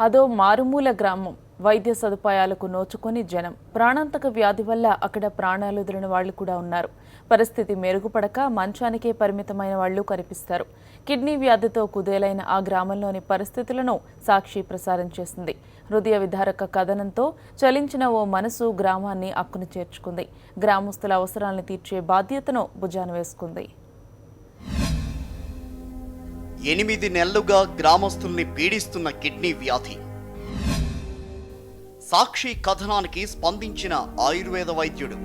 అదో మారుమూల గ్రామం. వైద్య సదుపాయాలకు నోచుకొని జనం. ప్రాణాంతక వ్యాధి వల్ల అక్కడ ప్రాణాలు వదిలిన వాళ్లు కూడా ఉన్నారు. పరిస్థితి మెరుగుపడక మంచానికే పరిమితమైన వాళ్లు కనిపిస్తారు. కిడ్నీ వ్యాధితో కుదేలైన ఆ గ్రామంలోని పరిస్థితులను సాక్షి ప్రసారం చేసింది. హృదయ విదారక కథనంతో చలించిన ఓ మనసు గ్రామాన్ని అక్కున చేర్చుకుంది. గ్రామస్తుల అవసరాలను తీర్చే బాధ్యతను భుజాన వేసుకుంది. 8 నెలలుగా గ్రామస్తుల్ని పీడిస్తున్న కిడ్నీ వ్యాధి. సాక్షి కథనానికి స్పందించిన ఆయుర్వేద వైద్యుడు.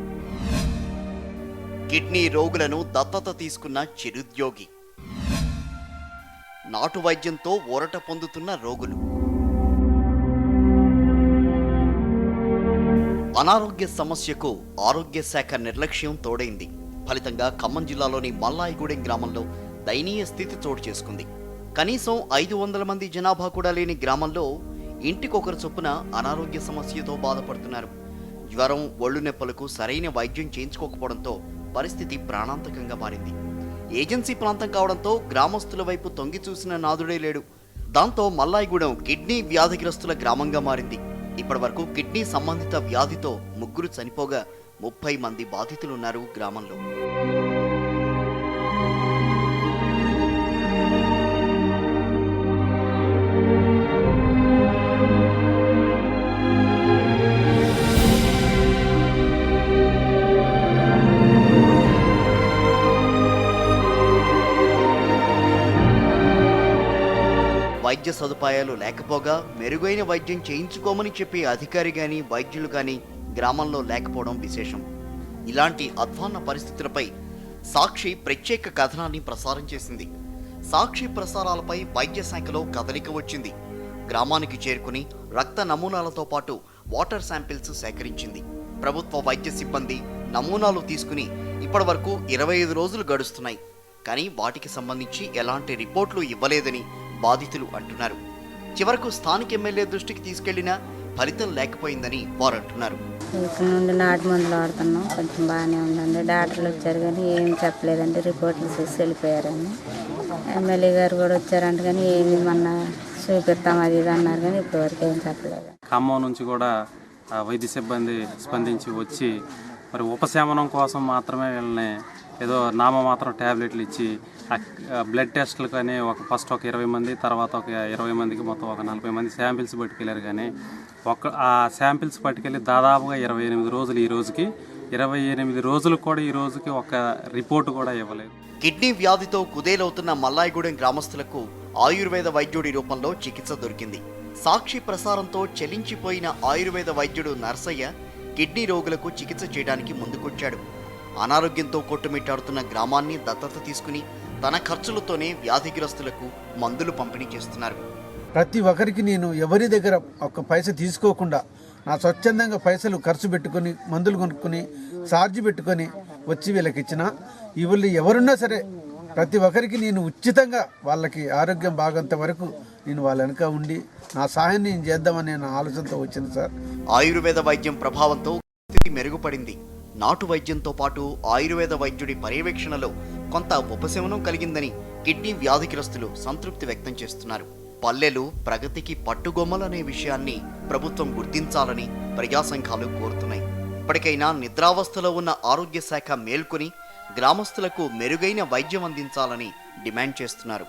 కిడ్నీ రోగులను దత్తత తీసుకున్న చిరుద్యోగి. నాటు వైద్యంతో ఊరట పొందుతున్న రోగులు. అనారోగ్య సమస్యకు ఆరోగ్య శాఖ నిర్లక్ష్యం తోడైంది. ఫలితంగా ఖమ్మం జిల్లాలోని మల్లాయిగూడెం గ్రామంలో దయనీయ స్థితి చోటు చేసుకుంది. కనీసం 500 మంది జనాభా కూడా లేని గ్రామంలో ఇంటికొకరు చొప్పున అనారోగ్య సమస్యతో బాధపడుతున్నారు. జ్వరం, ఒళ్ళు నొప్పులకు సరైన వైద్యం చేయించుకోకపోవడంతో పరిస్థితి ప్రాణాంతకంగా మారింది. ఏజెన్సీ ప్రాంతం కావడంతో గ్రామస్తుల వైపు తొంగి చూసిన నాదుడే లేడు. దాంతో మల్లాయిగూడెం కిడ్నీ వ్యాధిగ్రస్తుల గ్రామంగా మారింది. ఇప్పటి వరకు కిడ్నీ సంబంధిత వ్యాధితో 3 చనిపోగా 30 మంది బాధితులున్నారు గ్రామంలో. వైద్య సదుపాయాలు లేకపోగా మెరుగైన వైద్యం చేయించుకోమని చెప్పే అధికారి గాని వైద్యులు గాని గ్రామంలో లేకపోవడం విశేషం. ఇలాంటి అధ్వాన్న పరిస్థితులపై సాక్షి ప్రత్యేక కథనాన్ని ప్రసారం చేసింది. సాక్షి ప్రసారాలపై వైద్య శాఖలో కదలిక వచ్చింది. గ్రామానికి చేరుకుని రక్త నమూనాలతో పాటు వాటర్ శాంపిల్స్ సేకరించింది. ప్రభుత్వ వైద్య సిబ్బంది నమూనాలు తీసుకుని ఇప్పటి వరకు 25 రోజులు గడుస్తున్నాయి. కానీ వాటికి సంబంధించి ఎలాంటి రిపోర్ట్లు ఇవ్వలేదని బాధితులు అంటున్నారు. చివరకు స్థానిక ఎమ్మెల్యే దృష్టికి తీసుకెళ్లినా ఫలితం లేకపోయిందని వారు అంటున్నారు. ఇక్కడ నుండి నాటు మందులు వాడుతున్నాం, కొంచెం బాగానే ఉందండి. డాక్టర్లు వచ్చారు కానీ ఏం చెప్పలేదండి, రిపోర్ట్లు చూసి వెళ్ళిపోయారని. ఎమ్మెల్యే గారు కూడా వచ్చారంట కానీ ఏమి మొన్న చూపిస్తాం అది ఇది అన్నారు కానీ ఇప్పటివరకు ఏం చెప్పలేదు. ఖమ్మం నుంచి కూడా వైద్య సిబ్బంది స్పందించి వచ్చి మరి ఉపశమనం కోసం మాత్రమే వీళ్ళని ఏదో నామమాత్రం ట్యాబ్లెట్లు ఇచ్చి బ్లడ్ టెస్టులు కానీ ఫస్ట్ ఒక 20 మంది, తర్వాత ఒక 20 మందికి మొత్తం ఒక 40 మంది శాంపిల్స్ పట్టుకెళ్ళారు. కానీ ఆ శాంపిల్స్ పట్టుకెళ్ళి దాదాపుగా 28 రోజులు. ఈ రోజుకి 28 రోజులకు కూడా ఈ రోజుకి ఒక రిపోర్టు కూడా ఇవ్వలేదు. కిడ్నీ వ్యాధితో కుదేలవుతున్న మల్లాయిగూడెం గ్రామస్తులకు ఆయుర్వేద వైద్యుడి రూపంలో చికిత్స దొరికింది. సాక్షి ప్రసారంతో చెలించిపోయిన ఆయుర్వేద వైద్యుడు నర్సయ్య కిడ్నీ రోగులకు చికిత్స చేయడానికి ముందుకొచ్చాడు. అనారోగ్యంతో కొట్టుమిట్టాడుతున్న గ్రామాన్ని దత్తత తీసుకుని తన ఖర్చులతోనే వ్యాధిగ్రస్తులకు మందులు పంపిణీ చేస్తున్నారు. ప్రతి ఒక్కరికి నేను ఎవరి దగ్గర ఒక్క పైసా తీసుకోకుండా నా స్వచ్ఛందంగా పైసలు ఖర్చు పెట్టుకొని మందులు కొనుక్కొని ఛార్జ్ పెట్టుకొని వచ్చి వీళ్ళకి ఇచ్చిన వీళ్ళు ఎవరున్నా సరే ప్రతి ఒక్కరికి నేను ఉచితంగా వాళ్ళకి ఆరోగ్యం బాగంత వరకు నేను వాళ్ళ వెనక ఉండి నా సహాయాన్ని నేను చేద్దామని నా ఆలోచనతో వచ్చింది సార్. ఆయుర్వేద వైద్యం ప్రభావంతో స్థితి మెరుగుపడింది. నాటు వైద్యంతో పాటు ఆయుర్వేద వైద్యుడి పర్యవేక్షణలో కొంత ఉపశమనం కలిగిందని కిడ్నీ వ్యాధిగ్రస్తులు సంతృప్తి వ్యక్తం చేస్తున్నారు. పల్లెలు ప్రగతికి పట్టుగొమ్మలనే విషయాన్ని ప్రభుత్వం గుర్తించాలని ప్రజా సంఘాలు కోరుతున్నాయి. ఇప్పటికైనా నిద్రావస్థలో ఉన్న ఆరోగ్య శాఖ మేల్కొని గ్రామస్తులకు మెరుగైన వైద్యం అందించాలని డిమాండ్ చేస్తున్నారు.